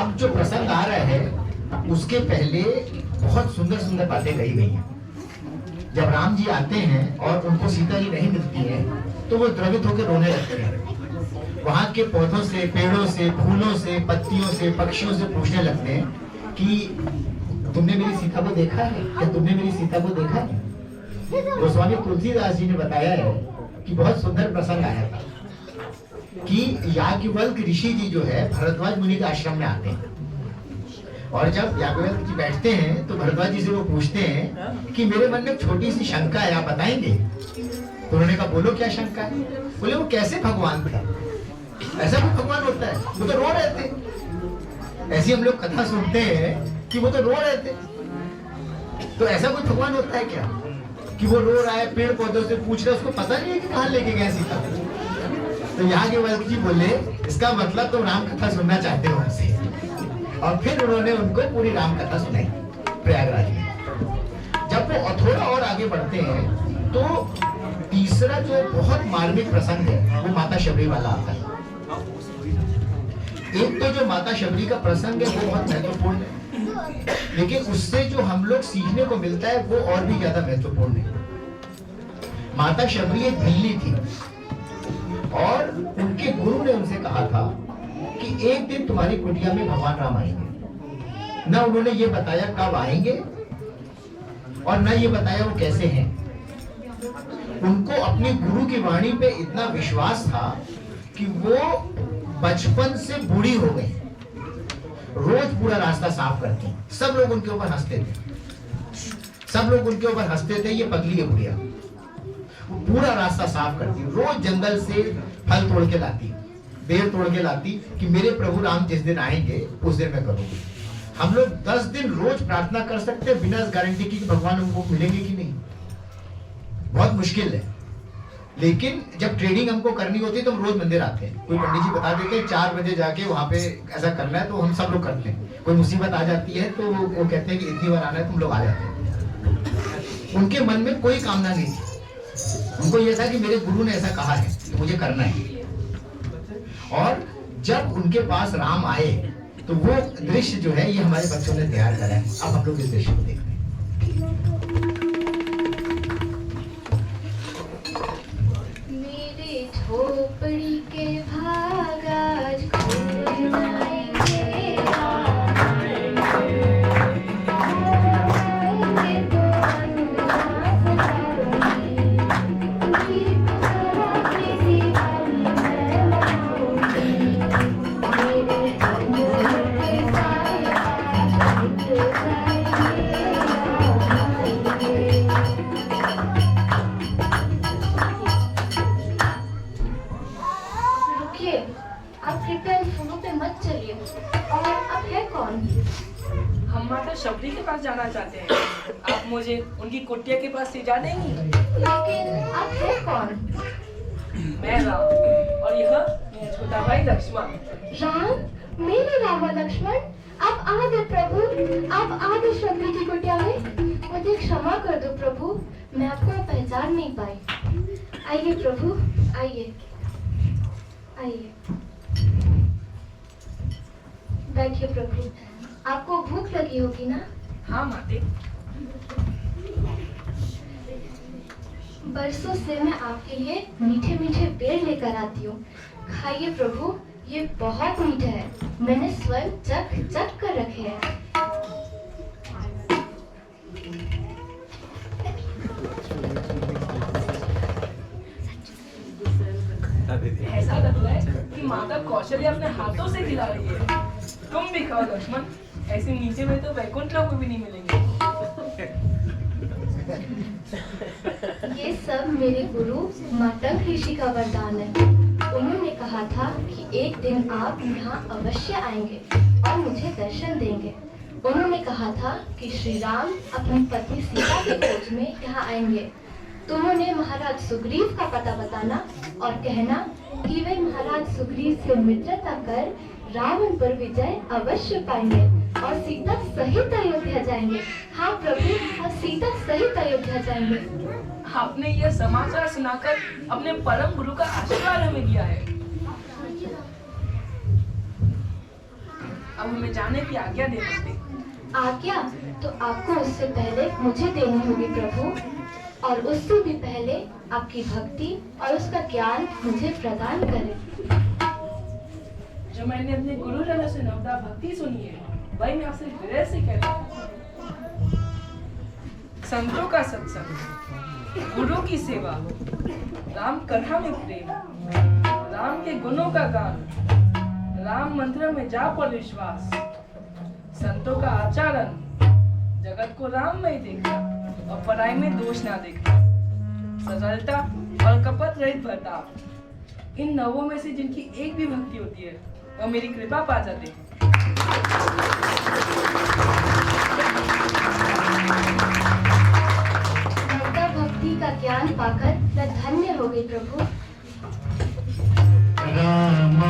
अब जो प्रसंग आ रहा है उसके पहले बहुत सुंदर सुंदर बातें कही गई हैं। जब राम जी आते हैं और उनको सीता जी नहीं मिलती है तो वो द्रवित होकर रोने लगते हैं। वहां के पौधों से, पेड़ों से, फूलों से, पत्तियों से, पक्षियों से पूछने लगते हैं कि तुमने मेरी सीता को देखा है क्या? तुमने मेरी सीता को देखा है? गोस्वामी तुलसीदास जी ने बताया है कि बहुत सुंदर प्रसंग आया था कि याज्ञवल्क्य ऋषि जी जो है भरद्वाज मुनि के आश्रम में आते हैं और जब याज्ञवल्क्य जी बैठते हैं तो भरद्वाज जी से वो पूछते हैं कि मेरे मन में छोटी सी शंका है, आप बताएंगे? तो उन्होंने कहा बोलो क्या शंका है? बोले वो कैसे भगवान थे? ऐसा भी भगवान होता है? वो तो रो रहे थे। ऐसी हम लोग कथा सुनते हैं कि वो तो रो रहे थे, तो ऐसा कोई भगवान होता है क्या कि वो रो रहा है, पेड़ पौधों से पूछ रहा है, उसको पता नहीं है कि कहाँ लेके गए सीता? तो याज्ञवल्क्य जी बोले इसका मतलब तुम राम कथा सुनना चाहते हो हमसे। और फिर उन्होंने उनको पूरी राम कथा सुनाई प्रयागराज में। जब वो थोड़ा और आगे बढ़ते हैं तो तीसरा जो बहुत मार्मिक प्रसंग है वो माता शबरी वाला आता है। एक तो जो माता शबरी का प्रसंग है वो बहुत महत्वपूर्ण है, लेकिन उससे जो हम लोग सीखने को मिलता है वो और भी ज्यादा महत्वपूर्ण है। माता शबरी एक बिल्ली थी और उनके गुरु ने उनसे कहा था कि एक दिन तुम्हारी कुटिया में भगवान राम आएंगे। ना उन्होंने ये बताया कब आएंगे और ना ये बताया वो कैसे हैं। उनको अपने गुरु की वाणी पे इतना विश्वास था कि वो बचपन से बूढ़ी हो गई, रोज पूरा रास्ता साफ करती। सब लोग उनके ऊपर हंसते थे, सब लोग उनके ऊपर हंसते थे, ये पगली है बुढ़िया। वो पूरा रास्ता साफ करती, रोज जंगल से फल तोड़ के लाती, बेर तोड़ के लाती कि मेरे प्रभु राम जिस दिन आएंगे उस दिन मैं करूंगी। हम लोग 10 दिन रोज प्रार्थना कर सकते हैं बिना गारंटी की कि भगवान हमको मिलेंगे कि नहीं। बहुत मुश्किल है, लेकिन जब ट्रेडिंग हमको करनी होती है तो हम रोज मंदिर आते हैं। कोई पंडित जी बता देते हैं 4 बजे जाके वहां पे ऐसा करना है, तो हम सब लोग करते हैं। कोई मुसीबत आ जाती है तो वो कहते हैं कि इतनी बार आना है, तुम लोग आ जाते हैं। उनके मन में कोई कामना नहीं थी, उनको यह था कि मेरे गुरु ने ऐसा कहा है तो मुझे करना है। और जब उनके पास राम आए तो वो दृश्य जो है ये हमारे बच्चों ने तैयार करा है। अब हम लोग इस दृश्य को देखते हैं। मेरे झोपड़ी के भाग आज खुल जाएंगे, शबरी के पास जाना चाहते हैं। आप मुझे उनकी कुटिया के पास ले जा देंगी? लेकिन आप है कौन? मैं राम और यह मेरा छोटा भाई लक्ष्मण। राम, मेरे राम और लक्ष्मण, आप आ गए प्रभु, आप आ गए शबरी की कुटिया में। मुझे क्षमा कर दो प्रभु, मैं आपको पहचान नहीं पाई। आइए प्रभु, आइए आइए, बैठिए प्रभु। आपको भूख लगी होगी ना? हाँ माते। बरसों से मैं आपके लिए मीठे मीठे पेड़ लेकर आती हूँ। खाइए प्रभु, ये बहुत मीठा है, मैंने स्वयं चख चख कर रखे हैं। ऐसा लग रहा है कि माता कौशल्या अपने हाथों से खिला रही है। तुम भी खाओ लक्ष्मण, ऐसे नीचे में तो वैकुंठ लोग भी नहीं मिलेंगे। ये सब मेरे गुरु मातंग ऋषि का वरदान है। उन्होंने कहा था कि एक दिन आप यहाँ अवश्य आएंगे और मुझे दर्शन देंगे। उन्होंने कहा था कि श्री राम अपनी पत्नी सीता की खोज में यहाँ आएंगे। तुमने महाराज सुग्रीव का पता बताना और कहना कि वे महाराज सुग्रीव से मित्रता कर रावण पर विजय अवश्य पाएंगे और सीता सहित अयोध्या जाएंगे। हाँ प्रभु, और सीता सहित अयोध्या जाएंगे। आपने यह समाचार सुनाकर अपने परम गुरु का आशीर्वाद हमें दिया है। अब हमें जाने की आज्ञा दे देते। आज्ञा तो आपको उससे पहले मुझे देनी होगी प्रभु, और उससे भी पहले आपकी भक्ति और उसका ज्ञान मुझे प्रदान करें। जो मैंने अपने गुरुजनों से नवदा भक्ति सुनी है, वही मैं आपसे हृदय से कहता हूँ। संतों का सत्संग, गुरु की सेवा, राम कथा में प्रेम, राम के गुणों का गान, राम मंत्र में जाप और विश्वास, संतों का आचरण, जगत को राम में देखना और पराई में दोष ना देखना, सरलता और कपट रहित बर्ताव, इन नवों में से जिनकी एक भी भक्ति होती है वह मेरी कृपा पा जाते हैं। नवदा भक्ति का ज्ञान पाकर मैं धन्य हो गई प्रभु। राम